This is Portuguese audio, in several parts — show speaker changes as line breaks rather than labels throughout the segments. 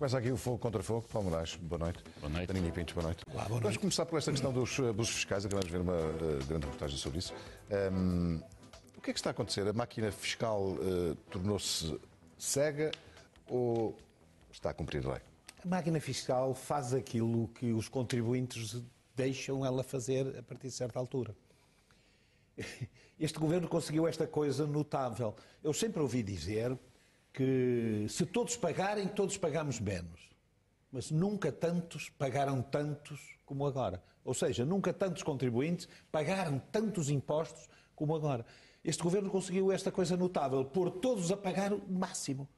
Começa aqui o Fogo contra Fogo. Paulo Moraes, boa noite.
Boa noite.
Daninha Pintos, boa noite.
Olá, boa noite.
Vamos começar por esta questão dos abusos fiscais. Acabamos de ver uma grande reportagem sobre isso. O que é que está a acontecer? A máquina fiscal tornou-se cega ou está a cumprir a lei?
A máquina fiscal faz aquilo que os contribuintes deixam ela fazer a partir de certa altura. Este governo conseguiu esta coisa notável. Eu sempre ouvi dizer que se todos pagarem, todos pagamos menos. Mas nunca tantos pagaram tantos como agora. Ou seja, nunca tantos contribuintes pagaram tantos impostos como agora. Este governo conseguiu esta coisa notável, pôr todos a pagar o máximo.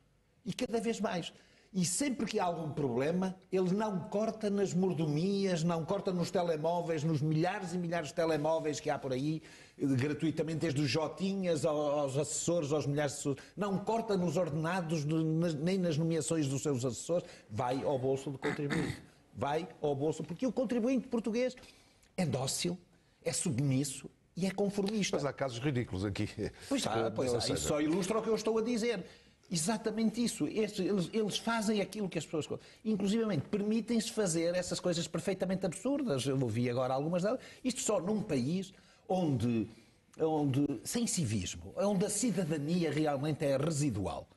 E cada vez mais. E sempre que há algum problema, ele não corta nas mordomias, não corta nos telemóveis, nos milhares e milhares de telemóveis que há por aí, gratuitamente, desde os jotinhas aos assessores, aos milhares de assessores. Não corta nos ordenados, nem nas nomeações dos seus assessores. Vai ao bolso do contribuinte. Vai ao bolso, porque o contribuinte português é dócil, é submisso e é conformista.
Mas há casos ridículos aqui.
Pois há. Isso só ilustra o que eu estou a dizer. Exatamente isso. Eles fazem aquilo que as pessoas... Inclusivamente, permitem-se fazer essas coisas perfeitamente absurdas. Eu ouvi agora algumas delas. Isto só num país onde sem civismo, onde a cidadania realmente é residual.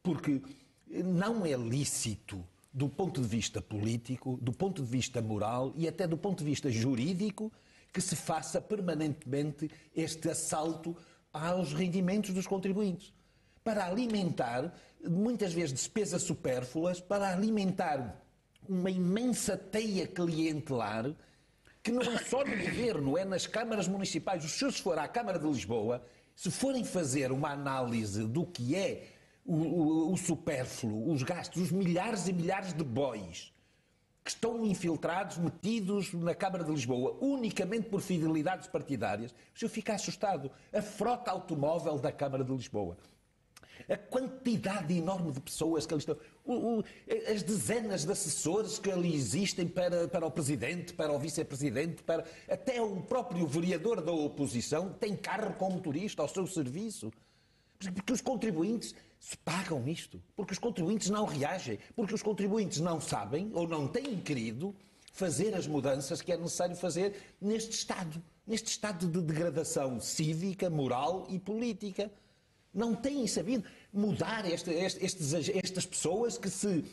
Porque não é lícito, do ponto de vista político, do ponto de vista moral e até do ponto de vista jurídico, que se faça permanentemente este assalto aos rendimentos dos contribuintes. Para alimentar, muitas vezes, despesas supérfluas, para alimentar uma imensa teia clientelar, que não é só no governo, é nas câmaras municipais. Se eu for à Câmara de Lisboa, se forem fazer uma análise do que é o supérfluo, os gastos, os milhares e milhares de bois que estão infiltrados, metidos na Câmara de Lisboa, unicamente por fidelidades partidárias, se eu ficar assustado. A frota automóvel da Câmara de Lisboa. A quantidade enorme de pessoas que ali estão, as dezenas de assessores que ali existem para o Presidente, para o Vice-Presidente, até o próprio vereador da oposição tem carro com motorista ao seu serviço. Porque os contribuintes se pagam isto, porque os contribuintes não reagem, porque os contribuintes não sabem ou não têm querido fazer as mudanças que é necessário fazer neste estado de degradação cívica, moral e política. Não têm sabido mudar estas pessoas que se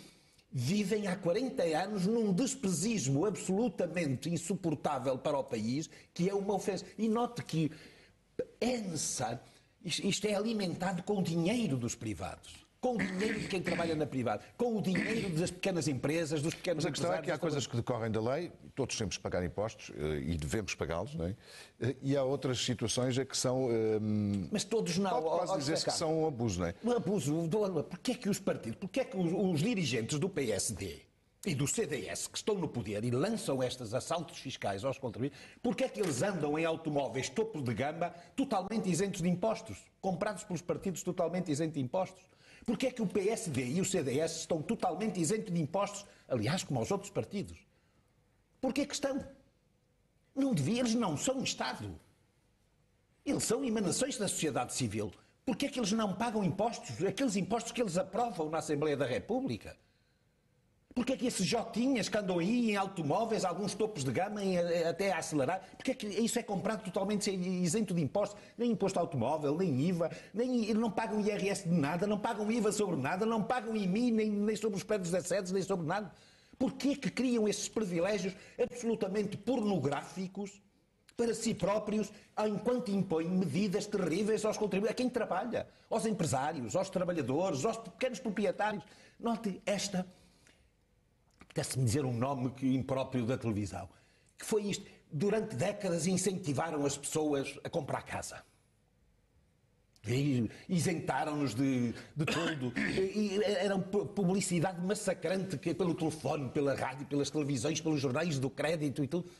vivem há 40 anos num despesismo absolutamente insuportável para o país, que é uma ofensa. E note que é necessário, isto é alimentado com o dinheiro dos privados, com o dinheiro de quem trabalha na privada, com o dinheiro das pequenas empresas, dos pequenos
empresários. Mas a questão é que há coisas que decorrem da lei, todos temos que pagar impostos e devemos pagá-los, não é? E há outras situações que são...
Mas todos não.
Pode quase dizer-se que são um abuso, não é?
Um abuso. Porquê é que os partidos, porquê é que os dirigentes do PSD e do CDS que estão no poder e lançam estes assaltos fiscais aos contribuintes, porquê é que eles andam em automóveis topo de gama totalmente isentos de impostos, comprados pelos partidos totalmente isentos de impostos? Porquê é que o PSD e o CDS estão totalmente isentos de impostos, aliás, como aos outros partidos? Porquê que estão? Não devia, eles não são Estado. Eles são emanações da sociedade civil. Porquê é que eles não pagam impostos, aqueles impostos que eles aprovam na Assembleia da República? Porquê é que esses jotinhas que andam aí em automóveis, alguns topos de gama, até a acelerar, porquê é que isso é comprado totalmente isento de impostos? Nem imposto automóvel, nem IVA, não pagam IRS de nada, não pagam IVA sobre nada, não pagam IMI, nem sobre os prédios das sedes, nem sobre nada. Porquê é que criam esses privilégios absolutamente pornográficos para si próprios, enquanto impõem medidas terríveis aos contribuintes, a quem trabalha, aos empresários, aos trabalhadores, aos pequenos proprietários? Note esta... Apetece-me dizer um nome impróprio da televisão, que foi isto. Durante décadas incentivaram as pessoas a comprar casa. E isentaram-nos de tudo. E era publicidade massacrante pelo telefone, pela rádio, pelas televisões, pelos jornais do crédito e tudo.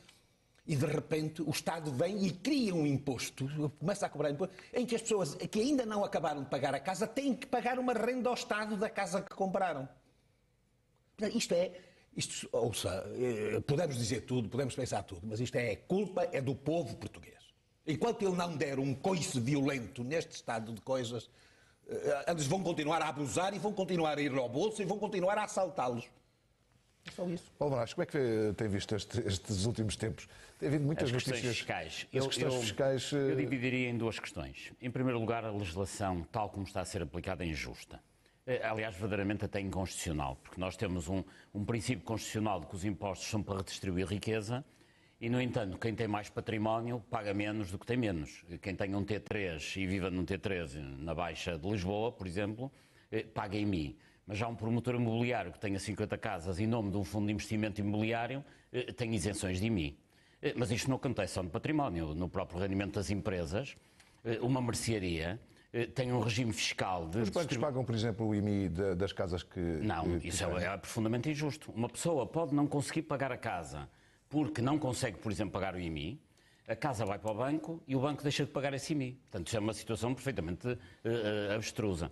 E de repente o Estado vem e cria um imposto, começa a cobrar imposto, em que as pessoas que ainda não acabaram de pagar a casa têm que pagar uma renda ao Estado da casa que compraram. Ouça, podemos dizer tudo, podemos pensar tudo, mas isto culpa é do povo português. Enquanto ele não der um coice violento neste estado de coisas, Eles vão continuar a abusar e vão continuar a ir ao bolso e vão continuar a assaltá-los. É só isso.
Paulo Moraes, como é que tem visto estes últimos tempos? Tem havido muitas notícias.
Fiscais.
As questões fiscais.
Eu dividiria em duas questões. Em primeiro lugar, a legislação, tal como está a ser aplicada, é injusta. Aliás, verdadeiramente até inconstitucional, porque nós temos um princípio constitucional de que os impostos são para redistribuir riqueza e, no entanto, quem tem mais património paga menos do que tem menos. Quem tem um T3 e vive num T3 na Baixa de Lisboa, por exemplo, paga em IMI. Mas já um promotor imobiliário que tenha 50 casas em nome de um fundo de investimento imobiliário tem isenções de IMI. Mas isto não acontece só no património, no próprio rendimento das empresas. Uma mercearia tem um regime fiscal de...
Os bancos pagam, por exemplo, o IMI das casas que...
Não, isso é profundamente injusto. Uma pessoa pode não conseguir pagar a casa porque não consegue, por exemplo, pagar o IMI, a casa vai para o banco e o banco deixa de pagar esse IMI. Portanto, isso é uma situação perfeitamente abstrusa.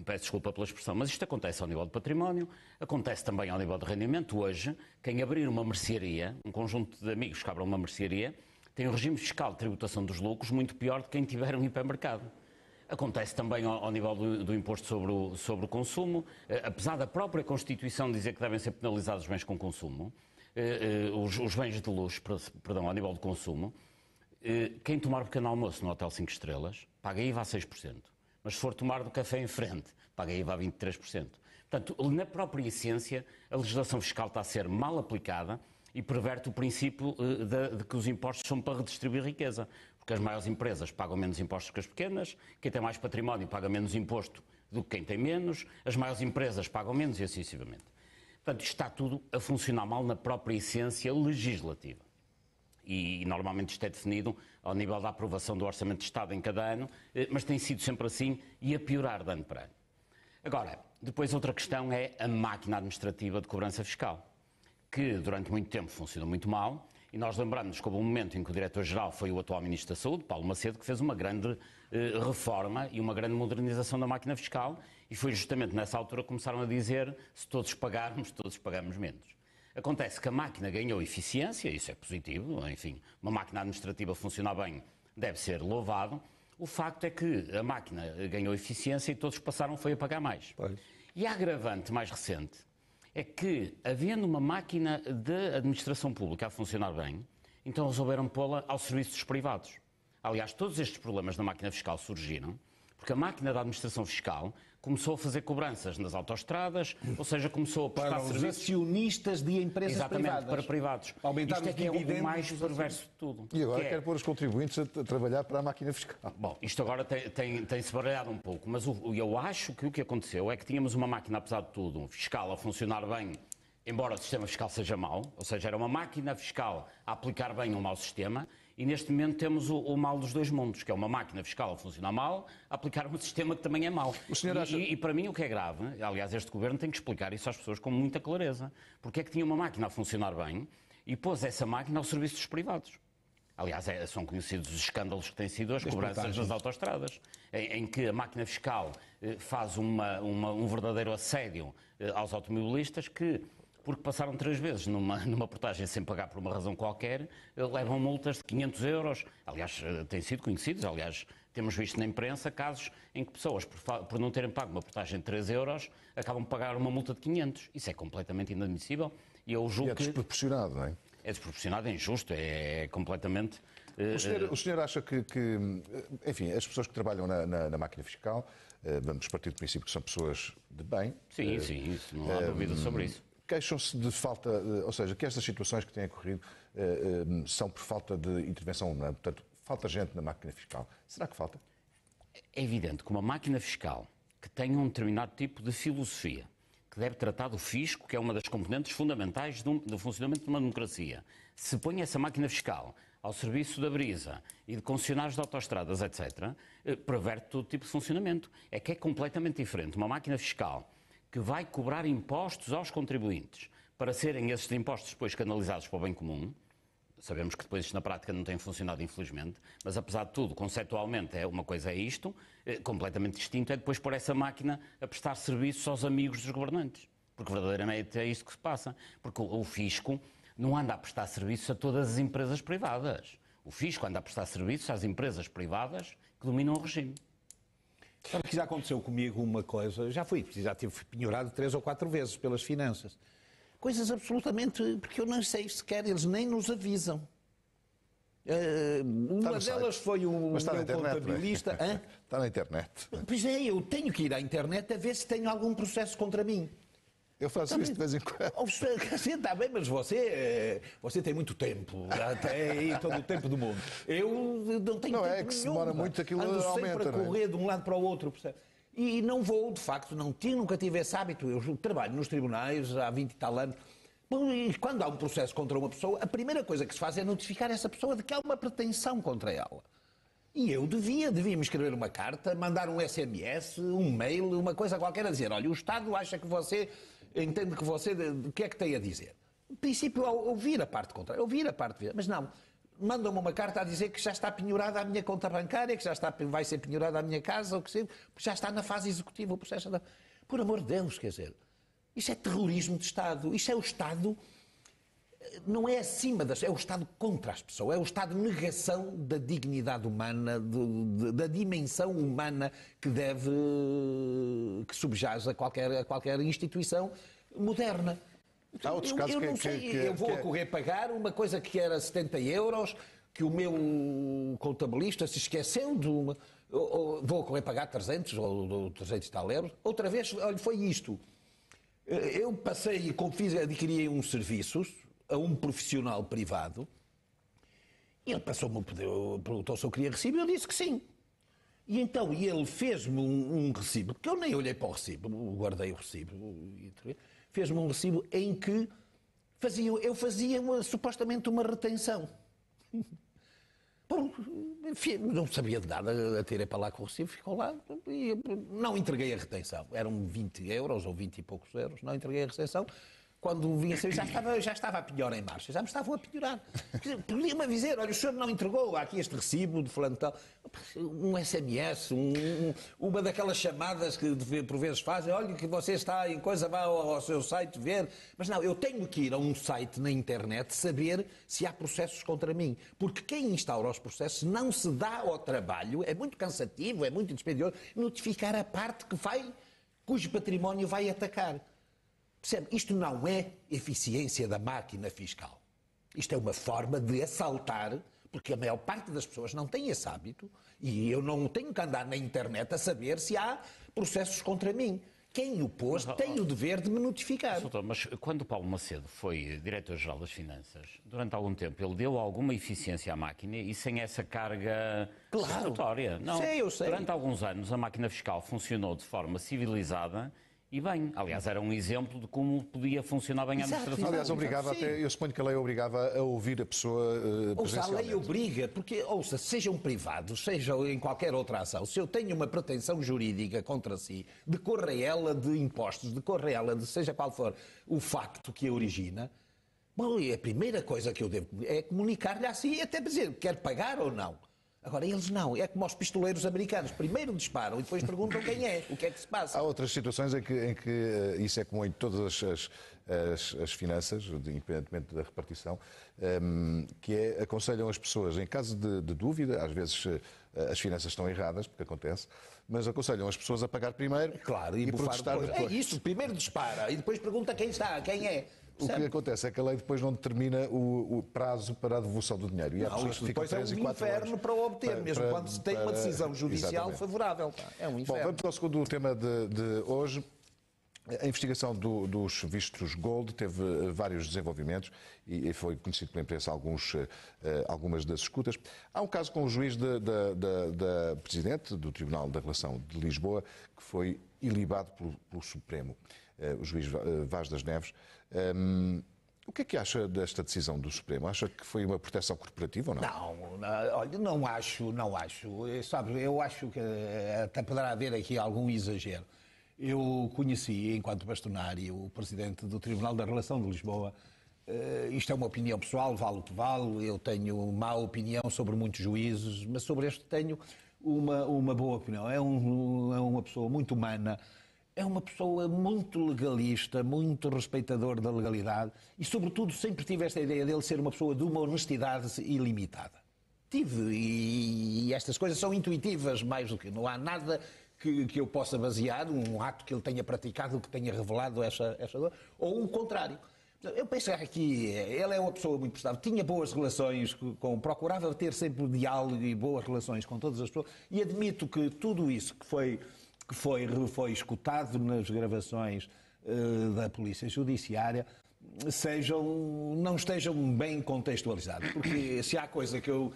Peço desculpa pela expressão, mas isto acontece ao nível de património, acontece também ao nível de rendimento. Hoje, quem abrir uma mercearia, um conjunto de amigos que abram uma mercearia, tem um regime fiscal de tributação dos lucros muito pior do que quem tiver um hipermercado. Acontece também ao nível do imposto sobre o consumo, apesar da própria Constituição dizer que devem ser penalizados os bens com consumo, os bens de luxo, perdão, ao nível de consumo, quem tomar um pequeno almoço no Hotel 5 Estrelas paga IVA a 6%. Mas se for tomar do café em frente, paga IVA a 23%. Portanto, na própria essência, a legislação fiscal está a ser mal aplicada e perverte o princípio de que os impostos são para redistribuir riqueza. Porque as maiores empresas pagam menos impostos que as pequenas, quem tem mais património paga menos imposto do que quem tem menos, as maiores empresas pagam menos e assim sucessivamente. Portanto, isto está tudo a funcionar mal na própria essência legislativa. E normalmente isto é definido ao nível da aprovação do Orçamento de Estado em cada ano, mas tem sido sempre assim e a piorar de ano para ano. Agora, depois outra questão é a máquina administrativa de cobrança fiscal, que durante muito tempo funcionou muito mal, e nós lembramos que houve um momento em que o Diretor-Geral foi o atual Ministro da Saúde, Paulo Macedo, que fez uma grande reforma e uma grande modernização da máquina fiscal, e foi justamente nessa altura que começaram a dizer, se todos pagarmos, todos pagamos menos. Acontece que a máquina ganhou eficiência, isso é positivo, enfim, uma máquina administrativa funcionar bem deve ser louvado. O facto é que a máquina ganhou eficiência e todos passaram a pagar mais. Pois. E a agravante mais recente é que, havendo uma máquina de administração pública a funcionar bem, então resolveram pô-la ao serviço dos privados. Aliás, todos estes problemas na máquina fiscal surgiram porque a máquina da administração fiscal começou a fazer cobranças nas autoestradas, ou seja, começou a prestar serviços...
Para os acionistas de empresas
exatamente,
privadas.
Para privados.
Aumentar
isto é que é o mais perverso de tudo.
E agora quer pôr os contribuintes a trabalhar para a máquina fiscal.
Bom, isto agora tem-se baralhado um pouco, mas eu acho que o que aconteceu é que tínhamos uma máquina, apesar de tudo, fiscal a funcionar bem, embora o sistema fiscal seja mau, ou seja, era uma máquina fiscal a aplicar bem um mau sistema, e neste momento temos o mal dos dois mundos, que é uma máquina fiscal a funcionar mal, a aplicar um sistema que também é mau. E para mim o que é grave, aliás, este governo tem que explicar isso às pessoas com muita clareza, porque é que tinha uma máquina a funcionar bem e pôs essa máquina ao serviço dos privados. Aliás, são conhecidos os escândalos que têm sido as cobranças nas autoestradas, em que a máquina fiscal faz um verdadeiro assédio aos automobilistas que, porque passaram 3 vezes numa portagem sem pagar por uma razão qualquer, levam multas de 500 euros. Aliás, têm sido conhecidos, aliás, temos visto na imprensa casos em que pessoas, por não terem pago uma portagem de 3 euros, acabam de pagar uma multa de 500. Isso é completamente inadmissível e eu julgo que...
É desproporcionado, não é?
É desproporcionado, é injusto, é completamente...
O senhor acha que, enfim, as pessoas que trabalham na máquina fiscal, vamos partir do princípio que são pessoas de bem...
Sim, isso, não há dúvida sobre isso.
Queixam-se de falta, ou seja, que estas situações que têm ocorrido são por falta de intervenção humana, portanto, falta gente na máquina fiscal. Será que falta?
É evidente que uma máquina fiscal que tenha um determinado tipo de filosofia, que deve tratar do fisco, que é uma das componentes fundamentais do funcionamento de uma democracia, se põe essa máquina fiscal ao serviço da brisa e de concessionários de autoestradas, etc., perverte todo tipo de funcionamento. É que é completamente diferente uma máquina fiscal que vai cobrar impostos aos contribuintes para serem esses impostos depois canalizados para o bem comum. Sabemos que depois isto na prática não tem funcionado, infelizmente, mas apesar de tudo, conceptualmente, uma coisa é isto, completamente distinto é depois pôr essa máquina a prestar serviços aos amigos dos governantes. Porque verdadeiramente é isto que se passa. Porque o fisco não anda a prestar serviços a todas as empresas privadas. O fisco anda a prestar serviços às empresas privadas que dominam o regime.
Sabe que já aconteceu comigo uma coisa, já tive penhorado 3 ou 4 vezes pelas finanças. Coisas absolutamente, porque eu não sei sequer, eles nem nos avisam. Uma delas foi o meu contabilista.
Está na internet.
Pois é, eu tenho que ir à internet a ver se tenho algum processo contra mim.
Eu faço isso de vez em quando.
Está bem, mas você tem muito tempo, tem todo o tempo do mundo. Eu não tenho tempo
é que se demora muito, aquilo
ando
aumenta,
sempre a correr de um lado para o outro. Percebe? E não vou, de facto, nunca tive esse hábito. Eu trabalho nos tribunais há 20 e tal anos. Bom, e quando há um processo contra uma pessoa, a primeira coisa que se faz é notificar essa pessoa de que há uma pretensão contra ela. E eu devia-me escrever uma carta, mandar um SMS, um mail, uma coisa qualquer a dizer, olha, o Estado acha que você, entende que você, o que é que tem a dizer? No princípio, ouvir a parte contrária, mas não. Mandam-me uma carta a dizer que já está penhorada a minha conta bancária, que vai ser penhorada a minha casa, ou que seja, já está na fase executiva o processo. Por amor de Deus, quer dizer, isso é terrorismo de Estado. Isso é o Estado, não é acima das... É o Estado contra as pessoas. É o Estado de negação da dignidade humana, da dimensão humana que subjaz a qualquer instituição moderna.
Há outros casos
eu não sei, eu vou correr pagar uma coisa que era 70 euros, que o meu contabilista se esqueceu de uma... Vou correr pagar 300 ou 300 e tal euros. Outra vez, olha, foi isto. Eu passei e adquiri uns serviços a um profissional privado e ele perguntou se eu queria recibo e eu disse que sim. E então ele fez-me um recibo, porque eu nem olhei para o recibo, guardei o recibo, fez-me um recibo em que eu fazia supostamente uma retenção. Bom, enfim, não sabia de nada, atirei para lá com o recibo, ficou lá e não entreguei a retenção. Eram 20 euros ou 20 e poucos euros, não entreguei a retenção. Quando vinha a sair, já estava a piorar em marcha, já me estavam a piorar. Podia-me dizer, olha, o senhor não entregou aqui este recibo de fulano tal. Um SMS, uma daquelas chamadas que por vezes fazem, olha que você está em coisa, vá ao seu site ver. Mas não, eu tenho que ir a um site na internet saber se há processos contra mim. Porque quem instaura os processos não se dá ao trabalho, é muito cansativo, é muito dispendioso, notificar a parte cujo património vai atacar. Percebe? Isto não é eficiência da máquina fiscal. Isto é uma forma de assaltar, porque a maior parte das pessoas não tem esse hábito e eu não tenho que andar na internet a saber se há processos contra mim. Quem o pôs tem o dever de me notificar.
Doutor, mas quando o Paulo Macedo foi Diretor-Geral das Finanças, durante algum tempo ele deu alguma eficiência à máquina e sem essa carga estatutória? Não.
Eu sei.
Durante alguns anos a máquina fiscal funcionou de forma civilizada e bem. Aliás, era um exemplo de como podia funcionar bem a administração.
Aliás, obrigava até, eu suponho que a lei obrigava a ouvir a pessoa presencialmente.
A lei obriga, porque, sejam privados, seja em qualquer outra ação, se eu tenho uma pretensão jurídica contra si, decorra ela de impostos, decorra ela de seja qual for o facto que a origina, bom, a primeira coisa que eu devo é comunicar-lhe assim, até dizer, quer pagar ou não. Agora, eles não. É como os pistoleiros americanos. Primeiro disparam e depois perguntam quem é, o que é que se passa.
Há outras situações em que isso é comum em todas as finanças, independentemente da repartição, que aconselham as pessoas, em caso de dúvida, às vezes as finanças estão erradas, porque acontece, mas aconselham as pessoas a pagar primeiro e protestar depois.
É isso, primeiro dispara e depois pergunta quem está, quem é.
O que acontece é que a lei depois não determina o prazo para a devolução do dinheiro. E
isto depois é um inferno para o obter, mesmo quando se tem uma decisão judicial favorável. É um inferno.
Bom, vamos ao segundo tema de hoje. A investigação dos vistos Gold teve vários desenvolvimentos e foi conhecido pela imprensa algumas das escutas. Há um caso com o juiz da Presidente do Tribunal da Relação de Lisboa que foi ilibado pelo Supremo, o juiz Vaz das Neves. O que é que acha desta decisão do Supremo? Acha que foi uma proteção corporativa ou não?
Olha, não acho. Sabe, eu acho que até poderá haver aqui algum exagero. Eu conheci, enquanto bastonário, o Presidente do Tribunal da Relação de Lisboa. Isto é uma opinião pessoal, vale o que vale. Eu tenho má opinião sobre muitos juízes, mas sobre este tenho uma boa opinião. É uma pessoa muito humana. É uma pessoa muito legalista, muito respeitador da legalidade e, sobretudo, sempre tive esta ideia dele ser uma pessoa de uma honestidade ilimitada. Tive, e estas coisas são intuitivas mais do que... Não há nada que eu possa basear, um ato que ele tenha praticado, que tenha revelado essa dor, ou o contrário. Eu penso que aqui ele é uma pessoa muito prestável, tinha boas relações, procurava ter sempre diálogo e boas relações com todas as pessoas, e admito que tudo isso que foi escutado nas gravações da Polícia Judiciária não estejam bem contextualizados, porque se há coisa que eu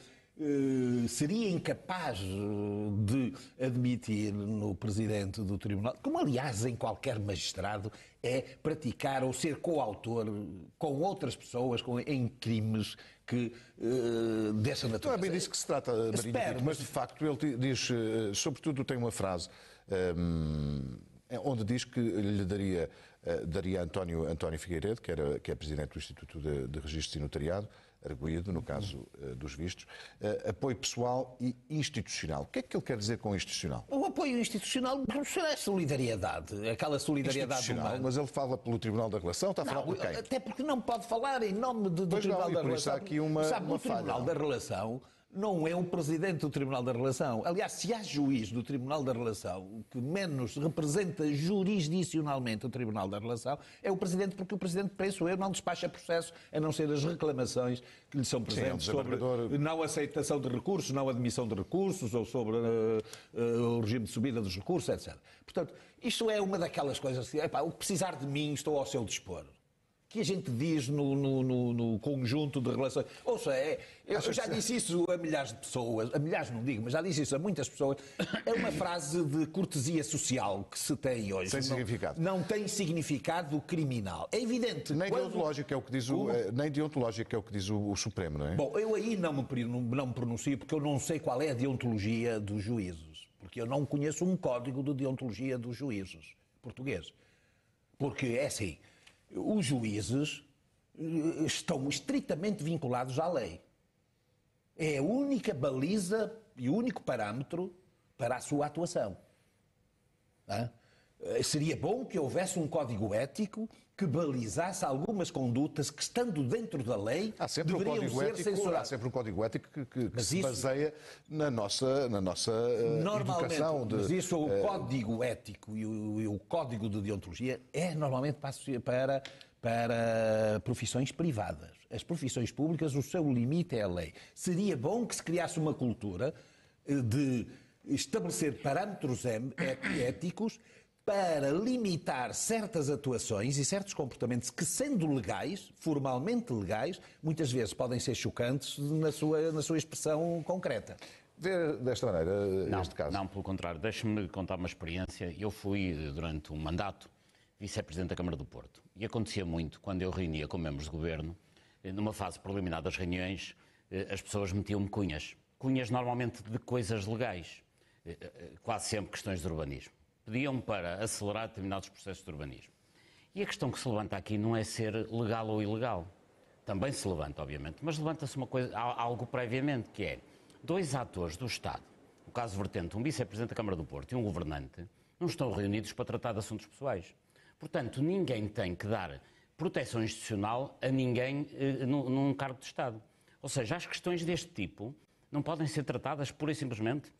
seria incapaz de admitir no Presidente do Tribunal, como aliás em qualquer magistrado, é praticar ou ser coautor com outras pessoas em crimes dessa natureza.
Não é bem disso que se trata, Marinho Pinto, mas de facto ele diz, sobretudo tem uma frase onde diz que lhe daria António Figueiredo, que é Presidente do Instituto de Registros e Notariado, arguído, no caso dos vistos, apoio pessoal e institucional. O que é que ele quer dizer com institucional?
O apoio institucional será solidariedade, aquela solidariedade humana.
Mas ele fala pelo Tribunal da Relação, está a falar por quem?
Até porque não pode falar em nome do Tribunal da Relação.
Há aqui uma
o Tribunal da Relação não é o Presidente do Tribunal da Relação. Aliás, se há juiz do Tribunal da Relação que menos representa jurisdicionalmente o Tribunal da Relação, é o Presidente, porque o Presidente, penso eu, não despacha processo, a não ser as reclamações que lhe são presentes sobre não aceitação de recursos, não admissão de recursos, ou sobre o regime de subida dos recursos, etc. Portanto, isto é uma daquelas coisas que, o que precisar de mim, estou ao seu dispor. Que a gente diz no conjunto de relações. Ouça, eu já disse isso a milhares de pessoas, a milhares não digo, mas já disse isso a muitas pessoas. É uma frase de cortesia social que se tem hoje.
Sem significado.
Não tem significado criminal. É evidente.
Nem deontológico é o que diz nem deontológico é o que diz o Supremo, não é?
Bom, eu aí não me pronuncio porque eu não sei qual é a deontologia dos juízes. Porque eu não conheço um código de deontologia dos juízes portugueses. Porque é assim. Os juízes estão estritamente vinculados à lei. É a única baliza e o único parâmetro para a sua atuação. Seria bom que houvesse um código ético que balizasse algumas condutas que, estando dentro da lei, deveriam ser censuradas.
Há sempre um código ético que se baseia na nossa educação.
Mas isso, o código ético e o código de deontologia é normalmente para profissões privadas. As profissões públicas, o seu limite é a lei. Seria bom que se criasse uma cultura de estabelecer parâmetros éticos para limitar certas atuações e certos comportamentos que, sendo legais, formalmente legais, muitas vezes podem ser chocantes na sua expressão concreta.
Vê desta maneira este caso?
Não, pelo contrário. Deixe-me contar uma experiência. Eu fui, durante um mandato, vice-presidente da Câmara do Porto. E acontecia muito, quando eu reunia com membros de governo, numa fase preliminar das reuniões, as pessoas metiam-me cunhas. Cunhas normalmente de coisas legais. Quase sempre questões de urbanismo. Pediam-me para acelerar determinados processos de urbanismo. E a questão que se levanta aqui não é ser legal ou ilegal. Também se levanta, obviamente, mas levanta-se algo previamente, que é 2 atores do Estado, no caso vertente, um vice-presidente da Câmara do Porto e um governante, não estão reunidos para tratar de assuntos pessoais. Portanto, ninguém tem que dar proteção institucional a ninguém num cargo de Estado. Ou seja, as questões deste tipo não podem ser tratadas pura e simplesmente.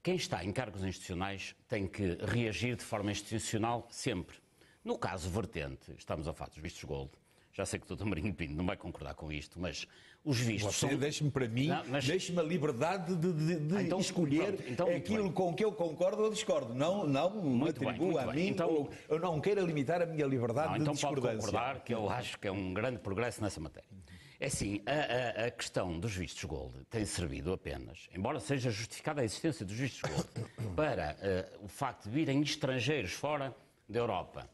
Quem está em cargos institucionais tem que reagir de forma institucional sempre. No caso vertente, estamos a falar dos vistos gold, já sei que o Dr. Marinho Pinto não vai concordar com isto, mas os vistos
são... Deixe-me para mim, deixe-me a liberdade de escolher aquilo com que eu concordo ou discordo. Não me atribua a mim, ou eu não queira limitar a minha liberdade de discordância.
Então pode concordar que eu acho que é um grande progresso nessa matéria. É assim, a questão dos vistos gold tem servido apenas, embora seja justificada a existência dos vistos gold, para o facto de virem estrangeiros fora da Europa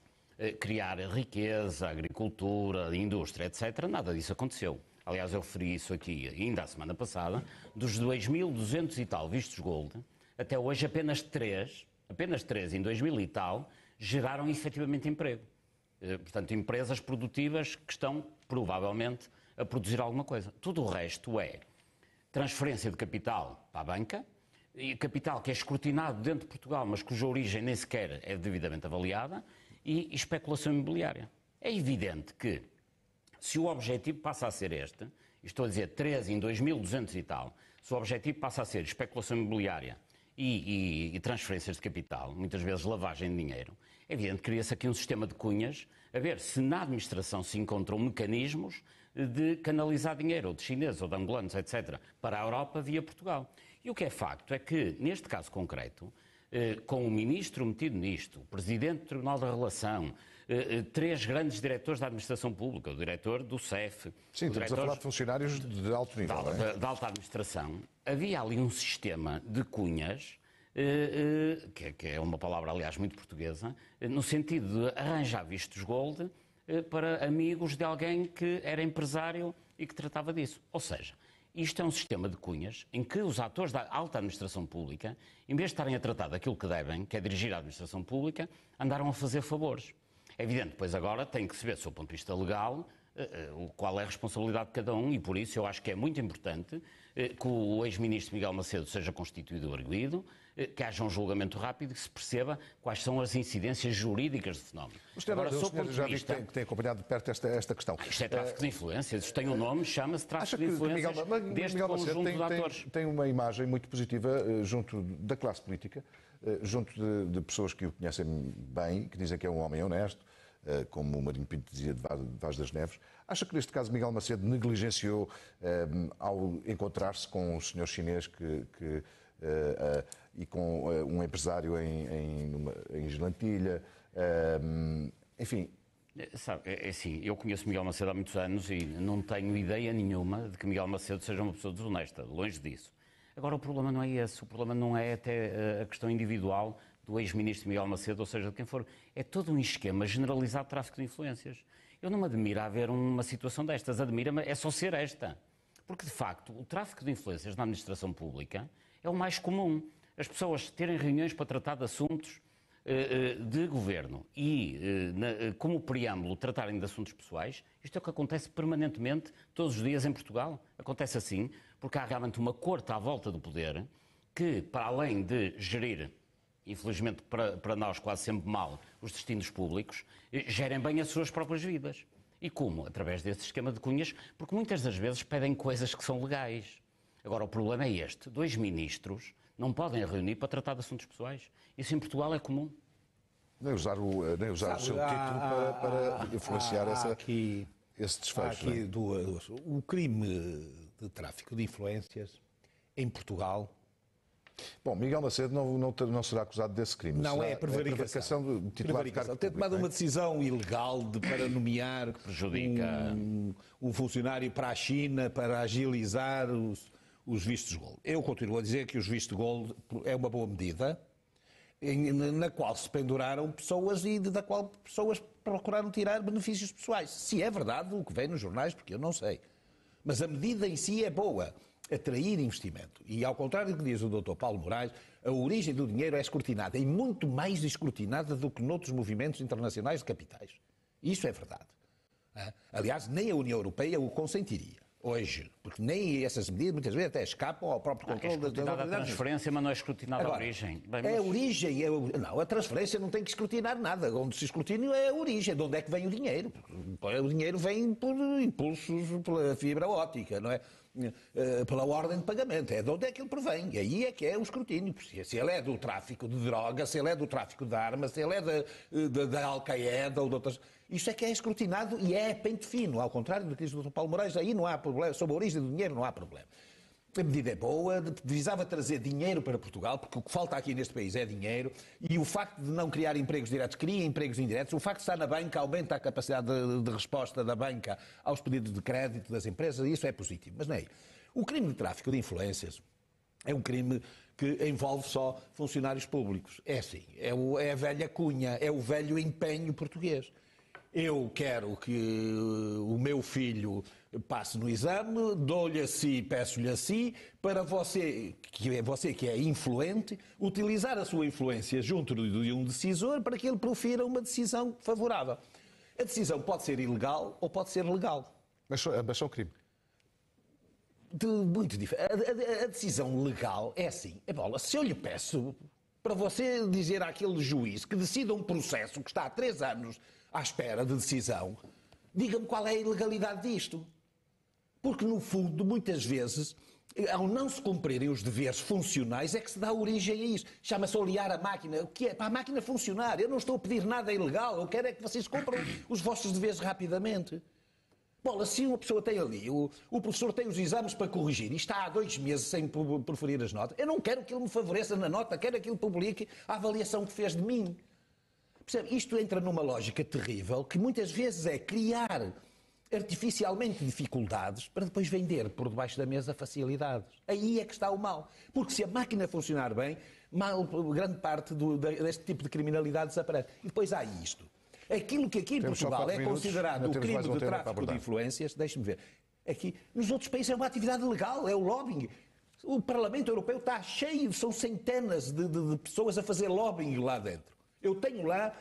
criar riqueza, agricultura, indústria, etc. Nada disso aconteceu. Aliás, eu referi isso aqui ainda a semana passada. Dos 2.200 e tal vistos gold, até hoje apenas 3 em 2000 e tal, geraram efetivamente emprego. Portanto, empresas produtivas que estão, provavelmente, a produzir alguma coisa. Tudo o resto é transferência de capital para a banca, e capital que é escrutinado dentro de Portugal, mas cuja origem nem sequer é devidamente avaliada, e especulação imobiliária. É evidente que, se o objetivo passa a ser este, estou a dizer 3 em 2.200 e tal, se o objetivo passa a ser especulação imobiliária e transferências de capital, muitas vezes lavagem de dinheiro, é evidente que cria-se aqui um sistema de cunhas, a ver se na administração se encontram mecanismos de canalizar dinheiro, ou de chineses, ou de angolanos, etc., para a Europa via Portugal. E o que é facto é que, neste caso concreto, com o ministro metido nisto, o presidente do Tribunal da Relação, 3 grandes diretores da administração pública, o diretor do CEF...
Sim, estamos a falar de funcionários de alto nível, não é?
De alta administração. Havia ali um sistema de cunhas, que é uma palavra, aliás, muito portuguesa, no sentido de arranjar vistos gold para amigos de alguém que era empresário e que tratava disso. Ou seja, isto é um sistema de cunhas em que os atores da alta administração pública, em vez de estarem a tratar daquilo que devem, que é dirigir a administração pública, andaram a fazer favores. É evidente, pois agora tem que se ver, do seu ponto de vista legal, qual é a responsabilidade de cada um, e por isso eu acho que é muito importante que o ex-ministro Miguel Macedo seja constituído arguido, que haja um julgamento rápido e que se perceba quais são as incidências jurídicas do fenómeno.
O senhor já vi que tem acompanhado de perto esta questão.
Isto é tráfico de influências, isto tem um nome, chama-se tráfico de influências deste conjunto de atores.
Tem uma imagem muito positiva junto da classe política, junto de pessoas que o conhecem bem, que dizem que é um homem honesto, como o Marinho Pinto dizia de Vaz das Neves. Acha que neste caso Miguel Macedo negligenciou ao encontrar-se com o senhor chinês e com um empresário em Gelantilha? Enfim...
Sabe, é assim, eu conheço Miguel Macedo há muitos anos e não tenho ideia nenhuma de que Miguel Macedo seja uma pessoa desonesta, longe disso. Agora, o problema não é esse, o problema não é até a questão individual do ex-ministro Miguel Macedo, ou seja, de quem for. É todo um esquema generalizado de tráfico de influências. Eu não me admiro a ver uma situação destas, admira-me é só ser esta. Porque, de facto, o tráfico de influências na administração pública é o mais comum. As pessoas terem reuniões para tratar de assuntos de governo e, como preâmbulo, tratarem de assuntos pessoais, isto é o que acontece permanentemente, todos os dias em Portugal. Acontece assim, porque há realmente uma corte à volta do poder que, para além de gerir, infelizmente para nós quase sempre mal, os destinos públicos, gerem bem as suas próprias vidas. E como? Através desse esquema de cunhas, porque muitas das vezes pedem coisas que são legais. Agora, o problema é este. 2 ministros não podem reunir para tratar de assuntos pessoais. Isso em Portugal é comum.
Nem usar o seu título para influenciar esse desfecho.
Aqui duas. O crime de tráfico de influências em Portugal...
Bom, Miguel Macedo não será acusado desse crime.
Não, é prevaricação de titular de cargo público. Ter tomado uma decisão ilegal para nomear um funcionário para a China para agilizar os vistos gold. Eu continuo a dizer que os vistos gold é uma boa medida na qual se penduraram pessoas e da qual pessoas procuraram tirar benefícios pessoais. Se é verdade o que vem nos jornais, porque eu não sei. Mas a medida em si é boa. Atrair investimento. E, ao contrário do que diz o Dr. Paulo Moraes, a origem do dinheiro é escrutinada, e muito mais escrutinada do que noutros movimentos internacionais de capitais. Isso é verdade. Aliás, nem a União Europeia o consentiria hoje, porque nem essas medidas muitas vezes até escapam ao próprio controle das autoridades.
A transferência, mas não é escrutinada a origem.
Bem, mas... É a origem. Não, a transferência não tem que escrutinar nada. Onde se escrutina é a origem, de onde é que vem o dinheiro. O dinheiro vem por impulsos, pela fibra óptica, não é? Pela ordem de pagamento, é de onde é que ele provém, e aí é que é o escrutínio, porque se ele é do tráfico de drogas, se ele é do tráfico de armas, se ele é da Al-Qaeda ou de outras... Isso é que é escrutinado e é pente fino, ao contrário do que diz o Dr. Paulo Moraes, aí não há problema, sobre a origem do dinheiro não há problema. A medida é boa, visava trazer dinheiro para Portugal, porque o que falta aqui neste país é dinheiro, e o facto de não criar empregos diretos cria empregos indiretos, o facto de estar na banca aumenta a capacidade de resposta da banca aos pedidos de crédito das empresas, e isso é positivo. Mas não é. O crime de tráfico de influências é um crime que envolve só funcionários públicos. É assim, é a velha cunha, é o velho empenho português. Eu quero que o meu filho passe no exame, dou-lhe a si, peço-lhe a si, para você que é influente, utilizar a sua influência junto de um decisor para que ele profira uma decisão favorável. A decisão pode ser ilegal ou pode ser legal.
Mas são crime.
Muito diferente. A decisão legal é assim. Se eu lhe peço para você dizer àquele juiz que decida um processo que está há 3 anos à espera de decisão, diga-me qual é a ilegalidade disto. Porque, no fundo, muitas vezes, Ao não se cumprirem os deveres funcionais é que se dá origem a isso. Chama-se olear a máquina. O que é? Para a máquina funcionar. Eu não estou a pedir nada ilegal. Eu quero é que vocês cumpram os vossos deveres rapidamente. Bom, se uma pessoa tem ali, o professor tem os exames para corrigir e está há 2 meses sem proferir as notas, eu não quero que ele me favoreça na nota, quero que ele publique a avaliação que fez de mim. Percebe? Isto entra numa lógica terrível que muitas vezes é criar artificialmente dificuldades para depois vender por debaixo da mesa facilidades. Aí é que está o mal. Porque se a máquina funcionar bem, grande parte deste tipo de criminalidade desaparece. E depois há isto. Aquilo que aqui em Portugal é considerado o crime de tráfico de influências, deixe-me ver, aqui, nos outros países é uma atividade legal, é o lobbying. O Parlamento Europeu está cheio, são centenas de pessoas a fazer lobbying lá dentro. Eu tenho lá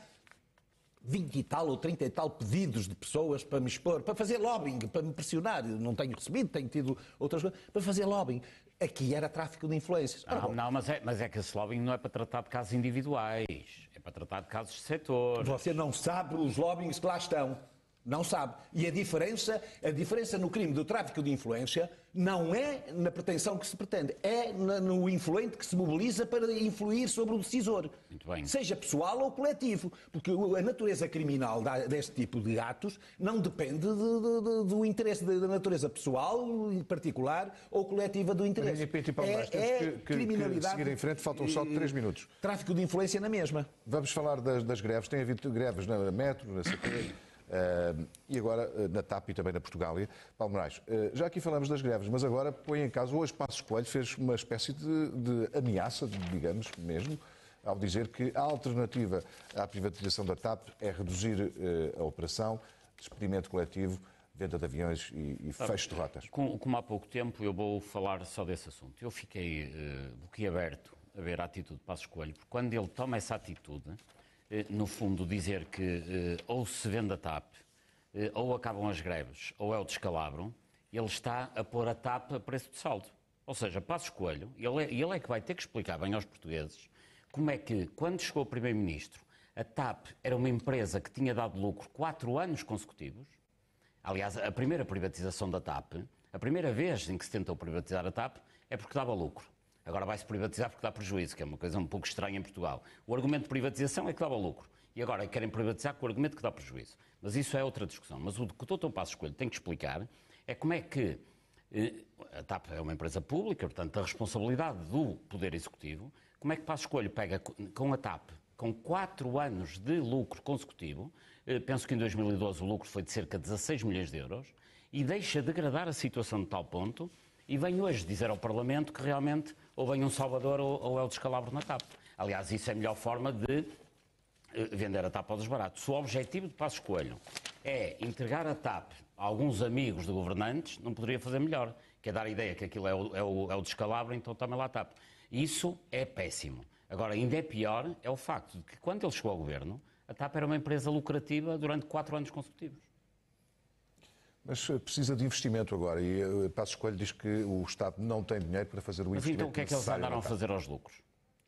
20 e tal ou 30 e tal pedidos de pessoas para me expor, para fazer lobbying, para me pressionar. Não tenho recebido, tenho tido outras coisas, para fazer lobbying. Aqui era tráfico de influências.
Mas é que esse lobbying não é para tratar de casos individuais, é para tratar de casos de setor.
Você não sabe os lobbyings que lá estão. Não sabe. E a diferença no crime do tráfico de influência não é na pretensão que se pretende, é no influente que se mobiliza para influir sobre o decisor.
Muito bem.
Seja pessoal ou coletivo. Porque a natureza criminal deste tipo de atos não depende do interesse da natureza pessoal, particular ou coletiva do interesse.
É criminalidade. Seguir em frente, faltam só 3 minutos.
Tráfico de influência na mesma.
Vamos falar das greves. Tem havido greves na Metro, na CP. E agora na TAP e também na Portugália. Paulo Moraes, já aqui falamos das greves, mas agora põe em causa, hoje Passos Coelho fez uma espécie de ameaça, digamos mesmo, ao dizer que a alternativa à privatização da TAP é reduzir a operação, despedimento coletivo, venda de aviões e fecho de rotas.
Como há pouco tempo, eu vou falar só desse assunto. Eu fiquei boquiaberto a ver a atitude de Passos Coelho, porque quando ele toma essa atitude, no fundo, dizer que ou se vende a TAP, ou acabam as greves, ou é o descalabro, ele está a pôr a TAP a preço de saldo. Ou seja, Passos Coelho, ele é que vai ter que explicar bem aos portugueses como é que, quando chegou o Primeiro-Ministro, a TAP era uma empresa que tinha dado lucro 4 anos consecutivos. Aliás, a primeira privatização da TAP, a primeira vez em que se tentou privatizar a TAP, é porque dava lucro. Agora vai-se privatizar porque dá prejuízo, que é uma coisa um pouco estranha em Portugal. O argumento de privatização é que dava lucro. E agora querem privatizar com o argumento que dá prejuízo. Mas isso é outra discussão. Mas o que o Dr. Passos Coelho tem que explicar é como é que a TAP é uma empresa pública, portanto, a responsabilidade do Poder Executivo, como é que Passos Coelho pega com a TAP, com 4 anos de lucro consecutivo, penso que em 2012 o lucro foi de cerca de 16 milhões de euros, e deixa degradar a situação de tal ponto, e vem hoje dizer ao Parlamento que realmente ou vem um salvador ou é o descalabro na TAP. Aliás, isso é a melhor forma de vender a TAP ao desbarato. Se o objetivo de Passos Coelho é entregar a TAP a alguns amigos de governantes, não poderia fazer melhor, que é dar a ideia que aquilo é o descalabro, então toma lá a TAP. Isso é péssimo. Agora, ainda é pior é o facto de que quando ele chegou ao governo, a TAP era uma empresa lucrativa durante 4 anos consecutivos.
Mas precisa de investimento agora e Passos Coelho diz que o Estado não tem dinheiro para fazer o investimento.
Mas então o que é que eles andaram a fazer aos lucros?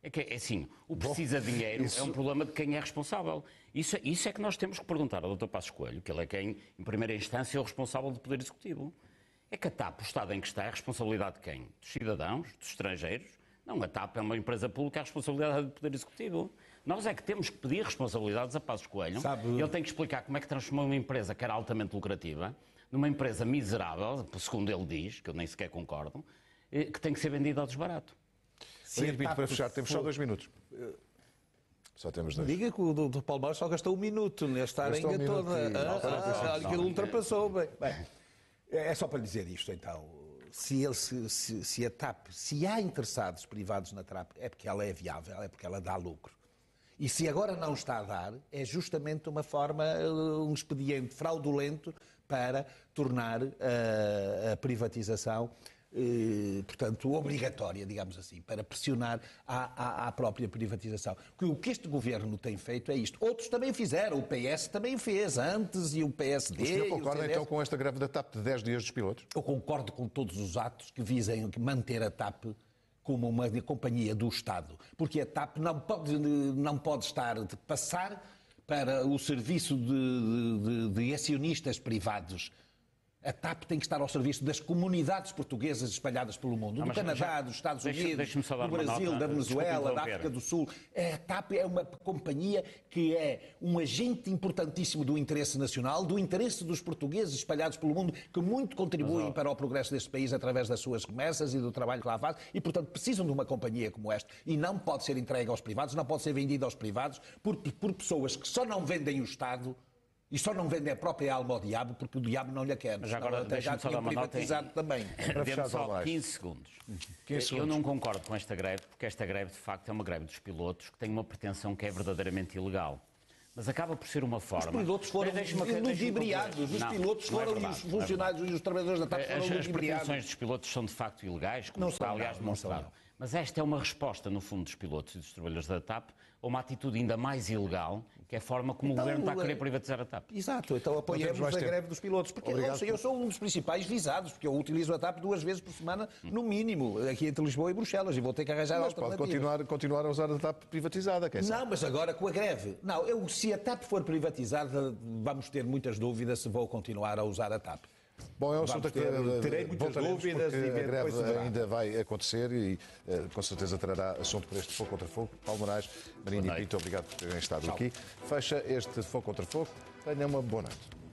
É assim, o precisa de dinheiro é um problema de quem é responsável. Isso é que nós temos que perguntar ao Dr. Passos Coelho, que ele é quem, em primeira instância, é o responsável do Poder Executivo. É que a TAP, o estado em que está, é a responsabilidade de quem? Dos cidadãos, dos estrangeiros? Não, a TAP é uma empresa pública, é a responsabilidade do Poder Executivo. Nós é que temos que pedir responsabilidades a Passos Coelho. Ele tem que explicar como é que transformou uma empresa que era altamente lucrativa numa empresa miserável, segundo ele diz, que eu nem sequer concordo, que tem que ser vendida ao desbarato.
Para fechar, temos só 2 minutos. Só temos 2.
Diga que o Dr. Paulo Moraes só gastou 1 minuto nesta arenga toda. Olha que ele ultrapassou. Bem, é só para dizer isto, então. Se a TAP, se há interessados privados na TAP, é porque ela é viável, é porque ela dá lucro. E se agora não está a dar, é justamente uma forma, um expediente fraudulento para tornar a privatização, portanto, obrigatória, digamos assim, para pressionar à própria privatização. O que este governo tem feito é isto. Outros também fizeram, o PS também fez antes e o PSD...
O senhor concorda então com esta greve da TAP de 10 dias dos pilotos?
Eu concordo com todos os atos que visem manter a TAP como uma companhia do Estado, porque a TAP não pode estar de passar para o serviço de acionistas privados. A TAP tem que estar ao serviço das comunidades portuguesas espalhadas pelo mundo, do Canadá, dos Estados Unidos, do Brasil, da Venezuela, da África do Sul. A TAP é uma companhia que é um agente importantíssimo do interesse nacional, do interesse dos portugueses espalhados pelo mundo, que muito contribuem para o progresso deste país através das suas remessas e do trabalho que lá faz, e, portanto, precisam de uma companhia como esta. E não pode ser entregue aos privados, não pode ser vendida aos privados por pessoas que só não vendem o Estado e só não vendem a própria alma ao diabo porque o diabo não lhe quer.
Mas agora
já tinha privatizado também.
Dê-me só 15 segundos. Eu não concordo com esta greve, porque esta greve, de facto, é uma greve dos pilotos que tem uma pretensão que é verdadeiramente ilegal. Mas acaba por ser uma forma...
Os pilotos foram ludibriados. Os pilotos foram e os funcionários e os trabalhadores da TAP foram ludibriados.
As pretensões dos pilotos são, de facto, ilegais, como está, aliás, demonstrado. Mas esta é uma resposta, no fundo, dos pilotos e dos trabalhadores da TAP a uma atitude ainda mais ilegal, que é a forma como o Governo está a querer privatizar a TAP.
Exato, então apoiamos a greve dos pilotos. Porque eu sou um dos principais visados, porque eu utilizo a TAP 2 vezes por semana, no mínimo, aqui entre Lisboa e Bruxelas, e vou ter que arranjar alternativas.
Pode continuar a usar a TAP privatizada, quem sabe?
Não, mas agora com a greve. Não, se a TAP for privatizada, vamos ter muitas dúvidas se vou continuar a usar a TAP.
Bom, é um assunto que
terei muitas dúvidas e
a greve ainda vai acontecer e com certeza trará assunto para este Fogo contra Fogo. Paulo Moraes, Marinho e Pinto, obrigado por terem estado aqui. Fecha este Fogo contra Fogo. Tenha uma boa noite.